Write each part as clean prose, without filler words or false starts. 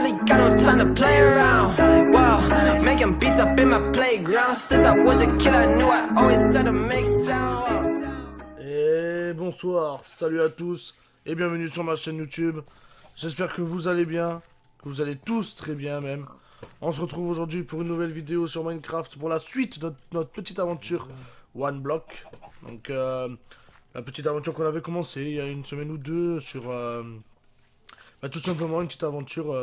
really got no time to play around. Wow, making beats up in my playground. Since I was a kid, I knew I always had to make sound. Et bonsoir, salut à tous et bienvenue sur ma chaîne YouTube. J'espère que vous allez bien, que vous allez tous très bien même. On se retrouve aujourd'hui pour une nouvelle vidéo sur Minecraft pour la suite de notre petite aventure One Block. Donc la petite aventure qu'on avait commencé il y a une semaine ou deux sur tout simplement une petite aventure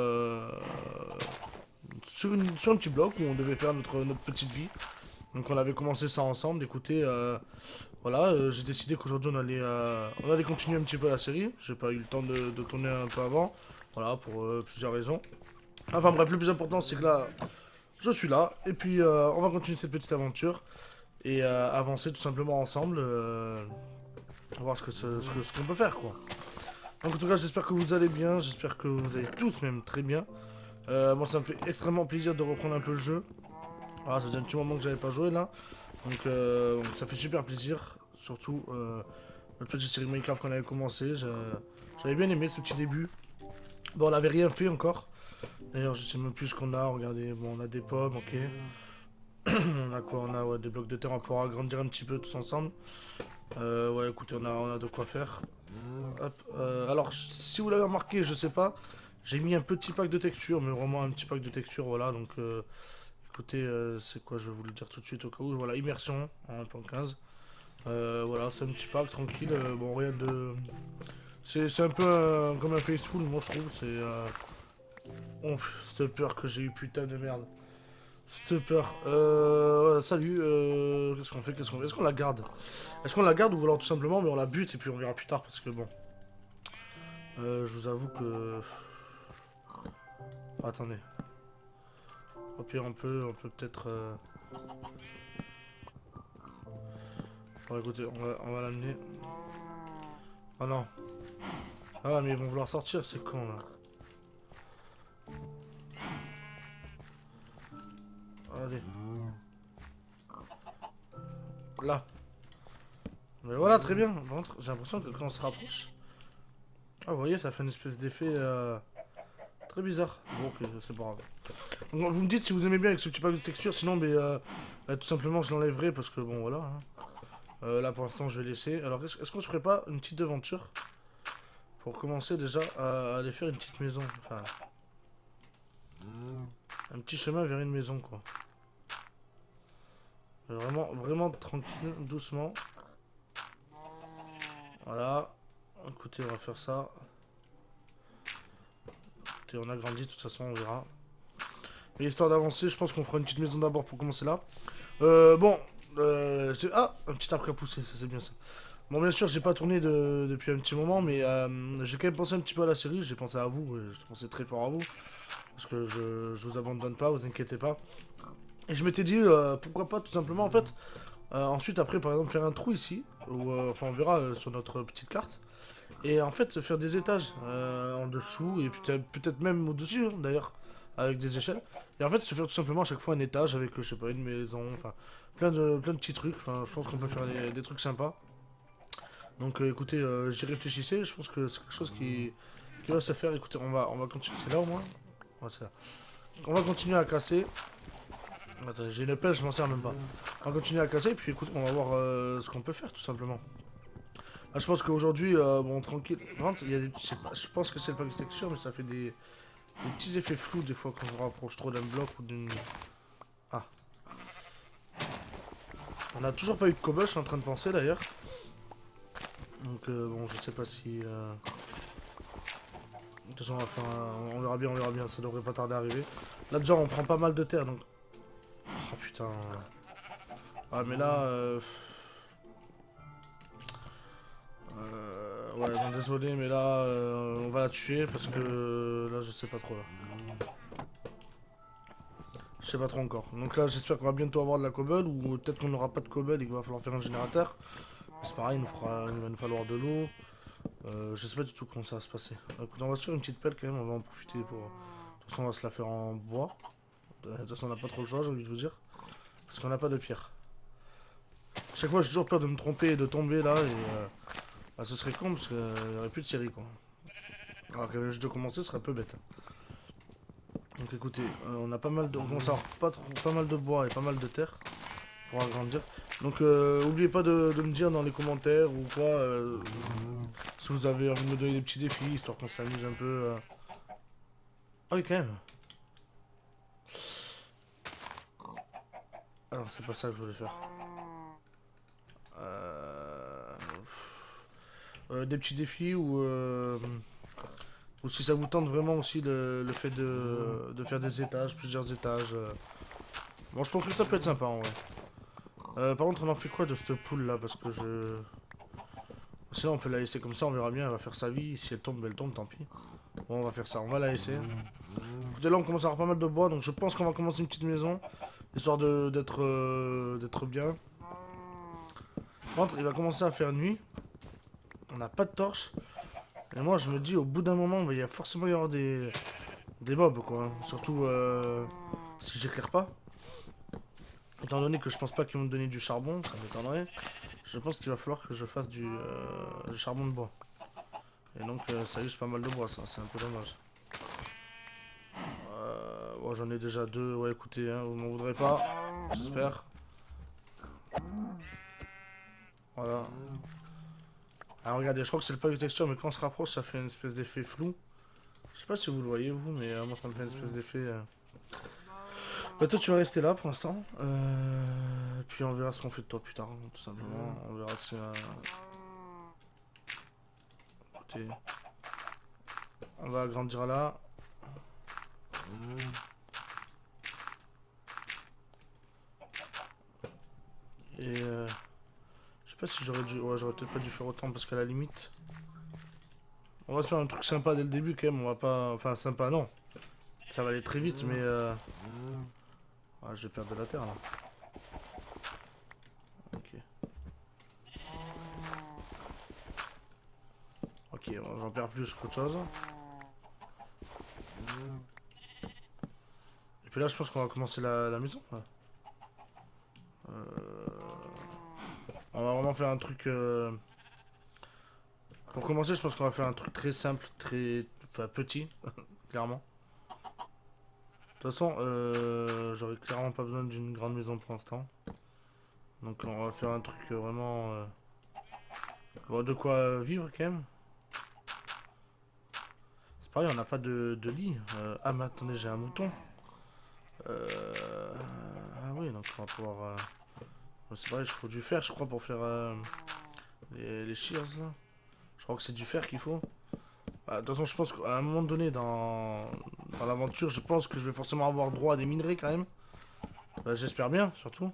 sur un petit bloc où on devait faire notre petite vie. Donc on avait commencé ça ensemble. Écoutez, voilà, j'ai décidé qu'aujourd'hui on allait continuer un petit peu la série. J'ai pas eu le temps de tourner un peu avant. Voilà, pour plusieurs raisons. Enfin bref, le plus important c'est que là, je suis là. Et puis on va continuer cette petite aventure. Et avancer tout simplement ensemble. Voir ce qu'on peut faire quoi. Donc en tout cas j'espère que vous allez bien. J'espère que vous allez tous même très bien. Moi ça me fait extrêmement plaisir de reprendre un peu le jeu. Ah, ça faisait un petit moment que j'avais pas joué là. Donc ça fait super plaisir. Surtout notre petite série Minecraft qu'on avait commencé. J'avais bien aimé ce petit début. Bon, on n'avait rien fait encore. D'ailleurs, je sais même plus ce qu'on a. Regardez, bon, on a des pommes, ok. On a quoi? On a des blocs de terre. On va pouvoir agrandir un petit peu tous ensemble. Ouais, écoutez, on a de quoi faire. Hop, alors, si vous l'avez remarqué, je sais pas. J'ai mis un petit pack de texture, mais vraiment un petit pack de texture, voilà. Donc, écoutez, c'est quoi? Je vais vous le dire tout de suite au cas où. Voilà, immersion en 1.15. Voilà, c'est un petit pack tranquille. Bon, rien de. C'est un peu comme un Faithful, moi je trouve. C'est. Oh, cette peur que j'ai eu, putain de merde. Cette peur. Salut. Qu'est-ce qu'on fait? Est-ce qu'on la garde? Est-ce qu'on la garde ou alors tout simplement, mais on la bute et puis on verra plus tard parce que bon. Je vous avoue que. Attendez. Au pire, on peut peut-être. Bon, écoutez, on va l'amener. Oh non. Ah, mais ils vont vouloir sortir, c'est con là. Allez. Là. Mais voilà, très bien. Par contre, j'ai l'impression que quand on se rapproche. Ah, vous voyez, ça fait une espèce d'effet très bizarre. Bon, ok, c'est pas grave. Donc, vous me dites si vous aimez bien avec ce petit pack de texture, sinon, mais tout simplement, je l'enlèverai parce que bon, voilà. Hein. Là, pour l'instant, je vais laisser. Alors, est-ce qu'on se ferait pas une petite aventure pour commencer déjà à aller faire une petite maison, enfin un petit chemin vers une maison quoi. Vraiment tranquille, doucement. Voilà. Écoutez, on va faire ça. Écoutez, on a grandi, de toute façon on verra. Mais histoire d'avancer, je pense qu'on fera une petite maison d'abord pour commencer là. Bon, ah, un petit arbre qui a poussé, ça c'est bien ça. Bon, bien sûr, j'ai pas tourné depuis un petit moment, mais j'ai quand même pensé un petit peu à la série. J'ai pensé à vous, j'ai pensé très fort à vous. Parce que je vous abandonne pas, vous inquiétez pas. Et je m'étais dit, pourquoi pas tout simplement, en fait, ensuite, après, par exemple, faire un trou ici. Ou, enfin, on verra sur notre petite carte. Et en fait, faire des étages en dessous, et peut-être même au-dessus, hein, d'ailleurs, avec des échelles. Et en fait, se faire tout simplement à chaque fois un étage avec, je sais pas, une maison, enfin, plein de petits trucs. Enfin, je pense qu'on peut faire des trucs sympas. Donc écoutez, j'y réfléchissais, je pense que c'est quelque chose qui va se faire. Écoutez, on va continuer. C'est là au moins? Ouais, c'est là. On va continuer à casser. Attendez, j'ai une pelle, je m'en sers même pas. On va continuer à casser, et puis écoutez, on va voir ce qu'on peut faire tout simplement. Là, je pense qu'aujourd'hui, bon, tranquille. Il y a des, je pense que c'est le pack de texture, mais ça fait des petits effets flous des fois quand on rapproche trop d'un bloc ou d'une. Ah. On a toujours pas eu de cobble, je suis en train de penser d'ailleurs. Donc bon, je sais pas si. De toute façon, on verra bien, ça devrait pas tarder à arriver. Là déjà, on prend pas mal de terre, donc. Oh putain. Ah mais là. Ouais, bon, désolé, mais là, on va la tuer parce que là, je sais pas trop là. Je sais pas trop encore. Donc là, j'espère qu'on va bientôt avoir de la cobble ou peut-être qu'on n'aura pas de cobble et qu'il va falloir faire un générateur. C'est pareil, il va nous falloir de l'eau. Je sais pas du tout comment ça va se passer. Écoute, on va se faire une petite pelle quand même, on va en profiter pour. De toute façon, on va se la faire en bois. De toute façon, on n'a pas trop le choix, j'ai envie de vous dire. Parce qu'on n'a pas de pierre. Chaque fois, j'ai toujours peur de me tromper et de tomber là. Et bah, ce serait con parce qu'il n'y aurait plus de série quoi. Alors que le jeu de commencer serait un peu bête. Donc écoutez, on a pas mal de... On commence à avoir pas mal de bois et pas mal de terre pour agrandir. Donc oubliez pas de me dire dans les commentaires ou quoi si vous avez envie de me donner des petits défis, histoire qu'on s'amuse un peu. Ah oui quand même. Alors c'est pas ça que je voulais faire. Des petits défis ou si ça vous tente vraiment aussi le fait de faire des étages, plusieurs étages. Bon, je pense que ça peut être sympa en vrai. Par contre, on en fait quoi de cette poule là? Parce que je. Sinon, on peut la laisser comme ça, on verra bien, elle va faire sa vie. Si elle tombe, tant pis. Bon, on va faire ça, on va la laisser. Écoutez, là, on commence à avoir pas mal de bois, donc je pense qu'on va commencer une petite maison. Histoire d'être bien. Par contre, il va commencer à faire nuit. On n'a pas de torche. Et moi, je me dis, au bout d'un moment, il va forcément y avoir des mobs, quoi. Surtout si j'éclaire pas. Étant donné que je pense pas qu'ils vont me donner du charbon, ça m'étonnerait. Je pense qu'il va falloir que je fasse du charbon de bois. Et donc, ça use pas mal de bois, ça. C'est un peu dommage. Bon, j'en ai déjà deux. Ouais, écoutez, hein, vous m'en voudrez pas. J'espère. Voilà. Alors regardez, je crois que c'est le pack de texture, mais quand on se rapproche, ça fait une espèce d'effet flou. Je sais pas si vous le voyez, vous, mais moi, ça me fait une espèce d'effet... Bah, toi, tu vas rester là pour l'instant. Puis on verra ce qu'on fait de toi plus tard, hein, tout simplement. On verra si... Écoutez... On va agrandir là. Et... Je sais pas si j'aurais dû... Ouais, j'aurais peut-être pas dû faire autant, parce qu'à la limite... On va se faire un truc sympa dès le début, quand même. On va pas... Enfin, sympa, non. Ça va aller très vite, mais... Ah, je vais perdre de la terre, là. Ok. Ok, bon, j'en perds plus qu'autre chose. Et puis là, je pense qu'on va commencer la maison, là. On va vraiment faire un truc... Pour commencer, je pense qu'on va faire un truc très simple, très... Enfin, petit, clairement. De toute façon, j'aurais clairement pas besoin d'une grande maison pour l'instant. Donc on va faire un truc vraiment... Bon, de quoi vivre quand même. C'est pareil, on n'a pas de lit. Ah mais attendez, j'ai un mouton. Ah oui, donc on va pouvoir... C'est pareil, il faut du fer je crois pour faire les shears là. Je crois que c'est du fer qu'il faut. De toute façon, je pense qu'à un moment donné dans l'aventure, je pense que je vais forcément avoir droit à des minerais quand même. J'espère bien, surtout.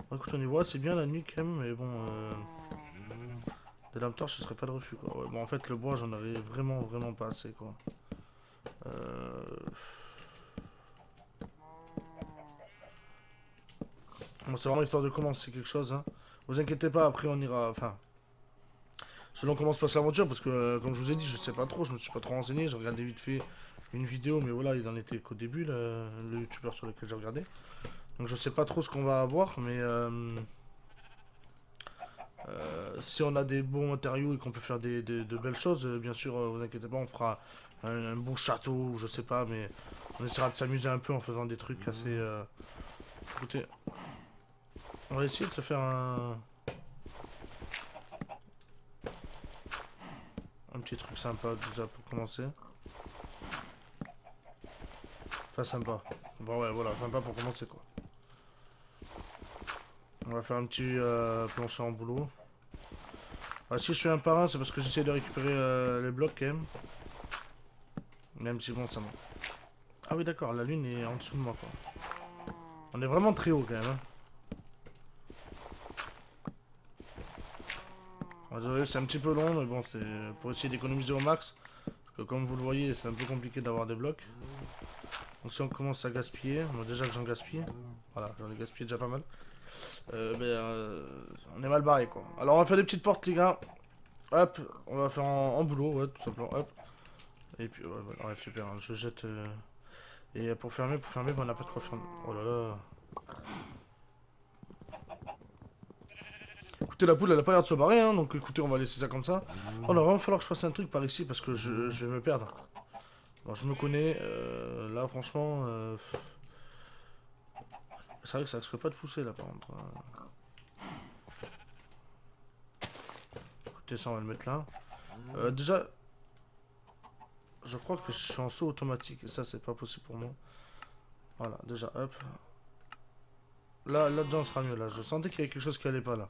Bon, écoute, on y voit, c'est bien la nuit quand même, mais bon... Des lampes torches, ce serait pas de refus quoi. Ouais, bon, en fait, le bois, j'en avais vraiment pas assez quoi. Bon, c'est vraiment histoire de commencer quelque chose. Hein. Vous inquiétez pas, après on ira... Enfin... Selon comment se passe l'aventure, parce que comme je vous ai dit, je sais pas trop, je me suis pas trop renseigné, j'ai regardé vite fait une vidéo, mais voilà, il en était qu'au début, le youtubeur sur lequel j'ai regardé. Donc je sais pas trop ce qu'on va avoir, mais si on a des bons matériaux et qu'on peut faire de belles choses, bien sûr, vous inquiétez pas, on fera un beau château, je sais pas, mais on essaiera de s'amuser un peu en faisant des trucs assez... Écoutez, on va essayer de se faire un petit truc sympa déjà pour commencer. Enfin sympa. Bon ouais voilà, sympa pour commencer quoi. On va faire un petit plancher en boulot. Si je fais un par un, c'est parce que j'essaie de récupérer les blocs quand même. Même si bon ça va. Ah oui d'accord, la lune est en dessous de moi quoi. On est vraiment très haut quand même. Hein. Désolé, c'est un petit peu long, mais bon, c'est pour essayer d'économiser au max. Parce que comme vous le voyez, c'est un peu compliqué d'avoir des blocs. Donc si on commence à gaspiller, bon, déjà que j'en gaspille, voilà, j'en ai gaspillé déjà pas mal. On est mal barré quoi. Alors on va faire des petites portes les gars. Hop, on va faire en boulot, ouais, tout simplement, hop. Et puis, ouais, super, hein, je jette... Et pour fermer, bon, on n'a pas de quoi fermer. Oh là là. Écoutez, la poule elle a pas l'air de se barrer, hein, donc écoutez, on va laisser ça comme ça. Oh, il va vraiment falloir que je fasse un truc par ici parce que je vais me perdre. Bon, je me connais, là franchement, c'est vrai que ça risque pas de pousser là par contre. Écoutez, ça on va le mettre là. Déjà, je crois que je suis en saut automatique et ça c'est pas possible pour moi. Voilà, déjà hop. Là déjà on sera mieux là. Je sentais qu'il y avait quelque chose qui allait pas là.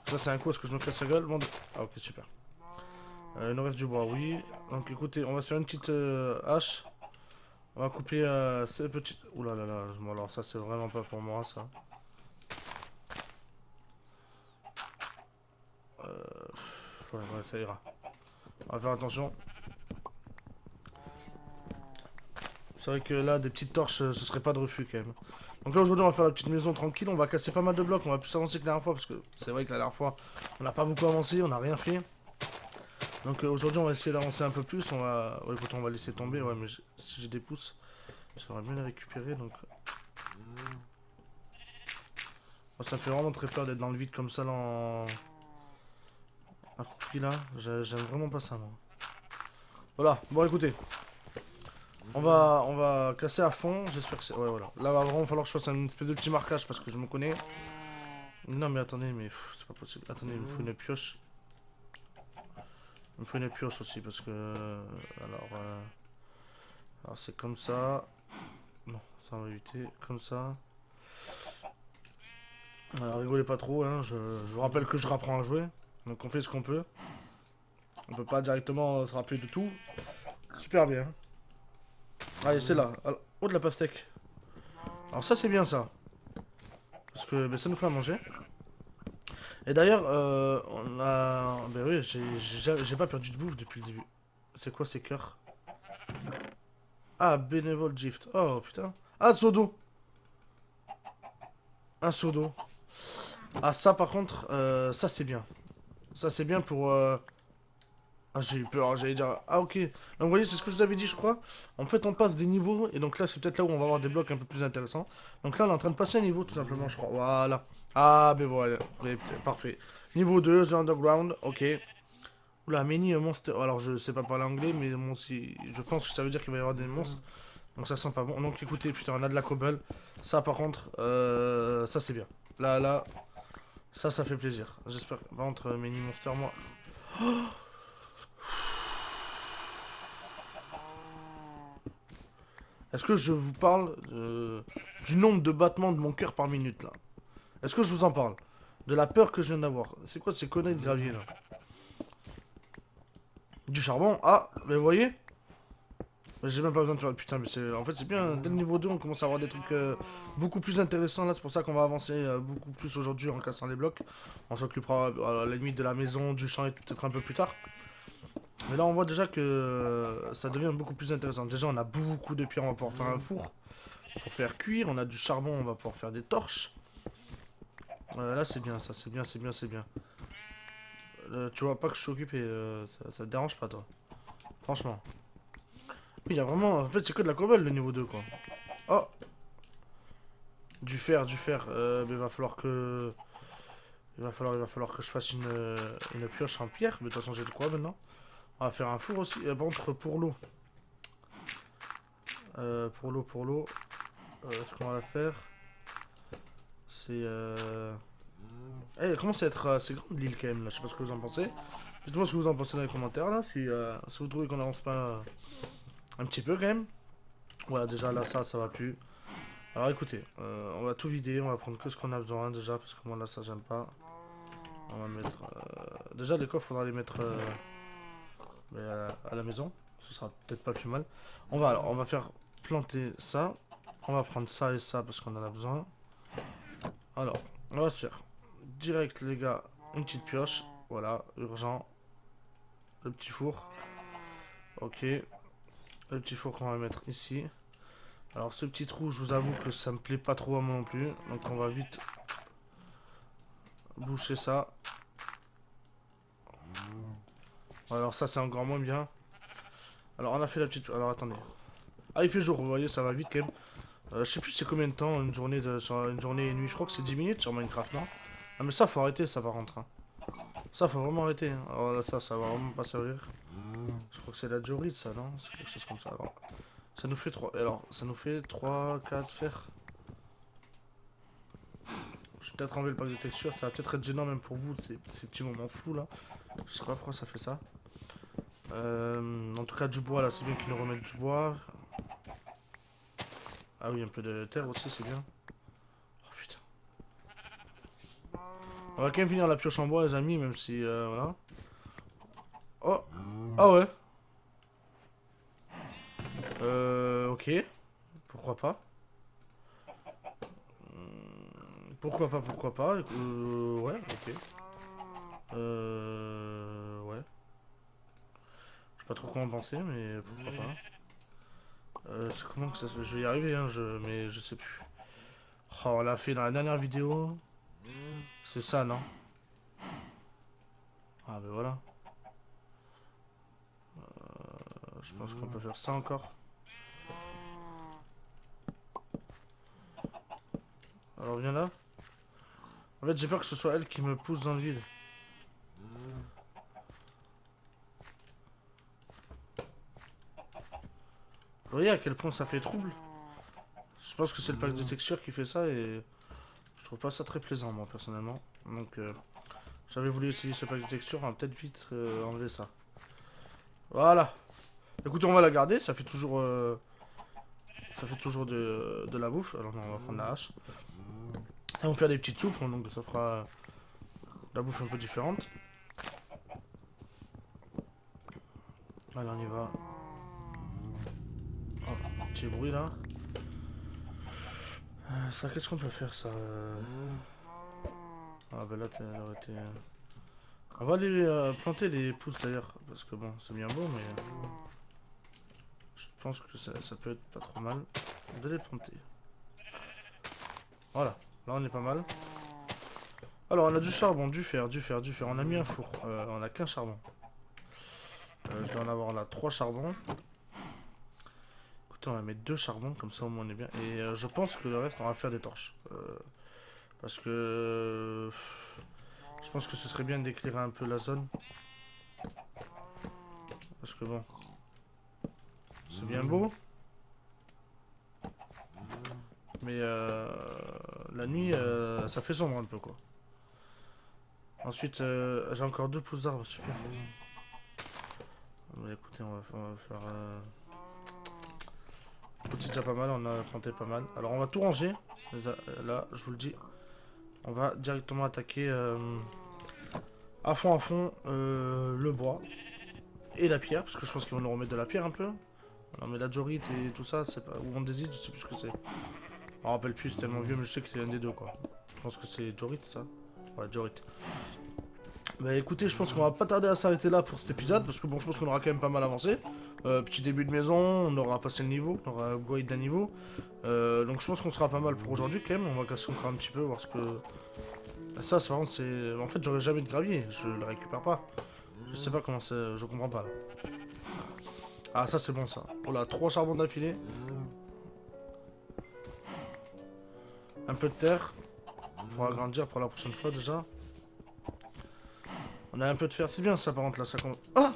Ça c'est un coup, est-ce que je me casse la gueule? Bon, ah ok super. Il nous reste du bois, oui. Donc écoutez, on va se faire une petite hache. On va couper ces petites... Ouh là là là, bon, alors ça c'est vraiment pas pour moi ça. Ouais, ça ira. On va faire attention. C'est vrai que là, des petites torches, ce serait pas de refus quand même. Donc là aujourd'hui on va faire la petite maison tranquille, on va casser pas mal de blocs, on va plus avancer que la dernière fois parce que c'est vrai que la dernière fois on n'a pas beaucoup avancé, on n'a rien fait. Donc aujourd'hui on va essayer d'avancer un peu plus, on va... Ouais, écoute, on va laisser tomber, ouais mais si j'ai des pouces, j'aimerais bien les récupérer donc... Oh, ça me fait vraiment très peur d'être dans le vide comme ça là en... accroupi là, j'aime vraiment pas ça moi. Voilà, bon écoutez. On va casser à fond, j'espère que c'est... Ouais voilà, là va vraiment falloir que je fasse un espèce de petit marquage parce que je me connais. Non mais attendez, mais c'est pas possible, attendez, il me faut une pioche. Il me faut une pioche aussi parce que... Alors c'est comme ça. Non, ça on va éviter. Comme ça. Alors rigolez pas trop, hein. Je vous rappelle que je rapprends à jouer. Donc on fait ce qu'on peut. On peut pas directement se rappeler de tout. Super bien. Allez, c'est là. Alors, oh, de la pastèque. Alors ça c'est bien ça. Parce que ben, ça nous fait à manger. Et d'ailleurs, on a... Ben oui, j'ai pas perdu de bouffe depuis le début. C'est quoi ces cœurs? Ah, bénévole gift. Oh, putain. Ah, seau d'eau. Un seau d'eau. Ah, ça, par contre, ça, c'est bien. Ça, c'est bien pour... Ah, j'ai eu peur, j'allais dire... Ah, ok. Donc, vous voyez, c'est ce que je vous avais dit, je crois. En fait, on passe des niveaux. Et donc là, c'est peut-être là où on va avoir des blocs un peu plus intéressants. Donc là, on est en train de passer un niveau, tout simplement, je crois. Voilà. Ah, ben voilà. Oui, parfait. Niveau 2, The Underground. Ok. Oula, mini monster. Alors, je sais pas parler anglais, mais bon, si... je pense que ça veut dire qu'il va y avoir des monstres. Donc, ça sent pas bon. Donc, écoutez, putain, on a de la cobble. Ça, par contre, ça, c'est bien. Là, ça fait plaisir. J'espère que... Par contre, mini monster, moi... Oh, est-ce que je vous parle du nombre de battements de mon cœur par minute, là? Est-ce que je vous en parle? De la peur que je viens d'avoir. C'est quoi ces conneries de gravier, là? Du charbon. Ah, mais vous voyez? J'ai même pas besoin de faire... Putain, mais c'est... En fait, c'est bien. Dès le niveau 2, on commence à avoir des trucs beaucoup plus intéressants. Là, c'est pour ça qu'on va avancer beaucoup plus aujourd'hui en cassant les blocs. On s'occupera à la limite de la maison, du champ et peut-être un peu plus tard. Mais là, on voit déjà que ça devient beaucoup plus intéressant. Déjà, on a beaucoup de pierres. On va pouvoir faire un four pour faire cuire. On a du charbon, on va pouvoir faire des torches. Là, c'est bien, ça. C'est bien, c'est bien, c'est bien. Tu vois pas que je suis occupé. Ça te dérange pas, toi? Franchement. Oui, il y a vraiment... En fait, c'est que de la cobble, le niveau 2, quoi. Oh! Du fer, du fer. Mais il va falloir que... Il va falloir que je fasse une pioche en pierre. Mais de toute façon, j'ai de quoi, maintenant. On va faire un four aussi. Par contre, pour l'eau. Pour l'eau. Ce qu'on va faire... C'est... Elle commence à être assez grande, l'île, quand même, là. Je sais pas ce que vous en pensez. Dites-moi ce que vous en pensez dans les commentaires, là. Si vous trouvez qu'on avance pas... un petit peu quand même. Voilà, déjà là ça va plus. Alors écoutez, on va tout vider, on va prendre que ce qu'on a besoin déjà, parce que moi là ça j'aime pas. On va mettre... déjà les coffres faudra les mettre à la maison, ce sera peut-être pas plus mal. On va faire planter ça. On va prendre ça et ça parce qu'on en a besoin. Alors, on va se faire direct les gars, une petite pioche. Voilà, urgent. Le petit four. Ok. Le petit four qu'on va mettre ici. Alors ce petit trou, je vous avoue que ça me plaît pas trop à moi non plus. Donc on va vite boucher ça. Alors ça c'est encore moins bien. Alors on a fait la petite... Alors attendez. Ah il fait jour, vous voyez ça va vite quand même. Je sais plus c'est combien de temps une journée et une nuit. Je crois que c'est 10 minutes sur Minecraft, non? Ah mais ça faut arrêter ça par contre. Hein. Ça faut vraiment arrêter. Hein. Alors là ça va vraiment pas servir. Je crois que c'est la diorite ça, non? C'est quelque chose comme ça. Alors, ça nous fait 3. Alors, ça nous fait 3, 4 fer. Je vais peut-être enlever le pack de texture. Ça va peut-être être gênant même pour vous, ces petits moments flous là. Je sais pas pourquoi ça fait ça. En tout cas, du bois là, c'est bien qu'ils nous remettent du bois. Ah oui, un peu de terre aussi, c'est bien. Oh putain. On va quand même finir la pioche en bois, les amis, même si. Voilà. Oh! Ah ouais! Ok. Pourquoi pas? Pourquoi pas, pourquoi pas? Ouais, ok. Ouais. Je sais pas trop comment penser, mais pourquoi pas. C'est comment que ça se... Je vais y arriver, hein, mais je sais plus. Oh, on l'a fait dans la dernière vidéo. C'est ça, non? Ah, ben voilà. Je pense qu'on peut faire ça encore. Alors, viens là. En fait, j'ai peur que ce soit elle qui me pousse dans le vide. Vous voyez à quel point ça fait trouble? Je pense que c'est le pack de texture qui fait ça et je trouve pas ça très plaisant moi personnellement. Donc j'avais voulu essayer ce pack de texture, on va peut-être vite enlever ça. Voilà. Écoutez, on va la garder, ça fait toujours de la bouffe. Alors non, on va prendre la hache. Ça va nous faire des petites soupes, donc ça fera de la bouffe un peu différente. Allez, on y va. Oh, petit bruit là. Ça, qu'est-ce qu'on peut faire ça Ah bah là, elle aurait été... On va aller planter les pousses d'ailleurs, parce que bon, c'est bien beau, mais... je pense que ça peut être pas trop mal de les planter. Voilà, là on est pas mal. Alors, on a du charbon, du fer. On a mis un four, on a qu'un charbon. Je dois en avoir là 3 charbons. Écoutez, on va mettre 2 charbons, comme ça au moins on est bien. Et je pense que le reste, on va faire des torches. Parce que... je pense que ce serait bien d'éclairer un peu la zone. Parce que bon... c'est bien beau. Mais la nuit, ça fait sombre un peu quoi. Ensuite, j'ai encore 2 pousses d'arbres, super. Bah, écoutez, on va faire... écoute, c'est déjà pas mal, on a planté pas mal. Alors on va tout ranger. Là, je vous le dis. On va directement attaquer à fond le bois. Et la pierre, parce que je pense qu'ils vont nous remettre de la pierre un peu. Non mais la diorite et tout ça, c'est pas... ou andésite, je sais plus ce que c'est. Je me rappelle plus, c'est tellement vieux, mais je sais que c'est un des deux quoi. Je pense que c'est diorite ça. Ouais, diorite. Bah écoutez, je pense qu'on va pas tarder à s'arrêter là pour cet épisode, parce que bon, je pense qu'on aura quand même pas mal avancé. Petit début de maison, on aura passé le niveau, on aura upgrade d'un niveau. Donc je pense qu'on sera pas mal pour aujourd'hui quand même, on va casser encore un petit peu, voir ce que... Ça, c'est vraiment, c'est... En fait, j'aurais jamais de gravier, je le récupère pas. Je sais pas comment c'est, je comprends pas là. Ah, ça c'est bon ça. Oh là, 3 charbons d'affilée. Un peu de terre. Pour agrandir pour la prochaine fois déjà. On a un peu de fer, c'est bien ça par contre là, ça compte. Ah!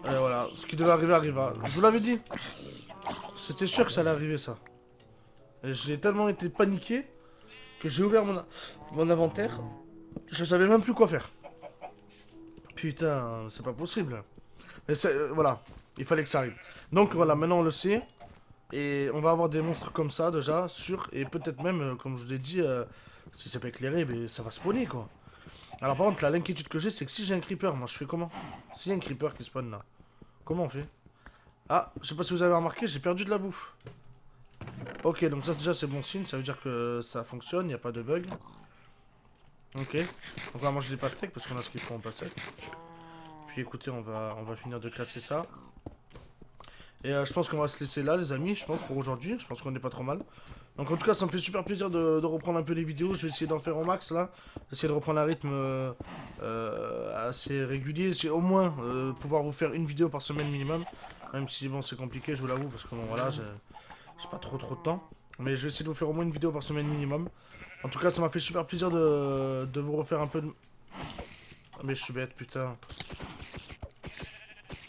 Et voilà, ce qui devait arriver arriva. Je vous l'avais dit. C'était sûr que ça allait arriver ça. Et j'ai tellement été paniqué que j'ai ouvert mon inventaire. Je savais même plus quoi faire. Putain, c'est pas possible. Mais voilà, il fallait que ça arrive. Donc voilà, maintenant on le sait. Et on va avoir des monstres comme ça déjà, sûr. Et peut-être même, comme je vous ai dit, si c'est pas éclairé, mais ça va spawner quoi. Alors par contre, là, l'inquiétude que j'ai, c'est que si j'ai un creeper, moi je fais comment? S'il y a un creeper qui spawn là, comment on fait? Ah, je sais pas si vous avez remarqué, j'ai perdu de la bouffe. Ok, donc ça déjà c'est bon signe, ça veut dire que ça fonctionne, il n'y a pas de bug. Ok, donc on va manger des pastèques parce qu'on a ce qu'il faut en pastèques. Puis écoutez, on va finir de casser ça. Et je pense qu'on va se laisser là les amis, je pense pour aujourd'hui, je pense qu'on est pas trop mal. Donc en tout cas ça me fait super plaisir de reprendre un peu les vidéos, je vais essayer d'en faire au max là. Essayer de reprendre un rythme assez régulier, c'est au moins pouvoir vous faire une vidéo par semaine minimum. Même si bon c'est compliqué je vous l'avoue parce que bon voilà j'ai pas trop de temps. Mais je vais essayer de vous faire au moins une vidéo par semaine minimum. En tout cas ça m'a fait super plaisir de vous refaire un peu de... Mais je suis bête, putain.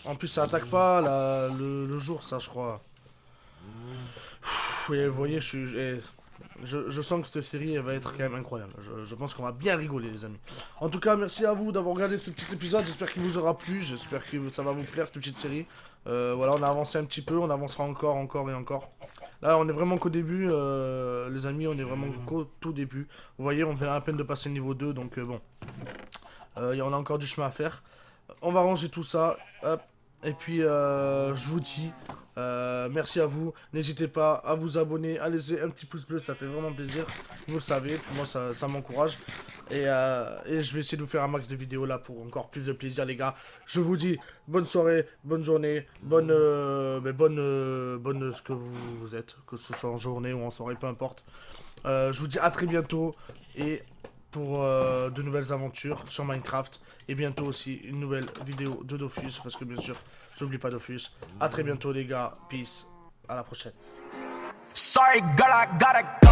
En plus, ça attaque pas le jour, ça, je crois. Et vous voyez, je sens que cette série elle va être quand même incroyable. Je pense qu'on va bien rigoler, les amis. En tout cas, merci à vous d'avoir regardé ce petit épisode. J'espère qu'il vous aura plu. J'espère que ça va vous plaire, cette petite série. Voilà, on a avancé un petit peu. On avancera encore, encore et encore. Là, on est vraiment qu'au début, les amis. On est vraiment qu'au tout début. Vous voyez, on vient à peine de passer le niveau 2. Donc, bon. On a encore du chemin à faire. On va ranger tout ça. Hop. Et puis, je vous dis... merci à vous, n'hésitez pas à vous abonner, à laisser un petit pouce bleu, ça fait vraiment plaisir, vous le savez, puis moi ça m'encourage, et je vais essayer de vous faire un max de vidéos là pour encore plus de plaisir les gars, je vous dis bonne soirée, bonne journée, bonne ce que vous êtes, que ce soit en journée ou en soirée, peu importe, je vous dis à très bientôt, et pour de nouvelles aventures sur Minecraft, et bientôt aussi une nouvelle vidéo de Dofus, parce que bien sûr, j'oublie pas Dofus. À très bientôt les gars, peace, à la prochaine. Sorry, girl, I gotta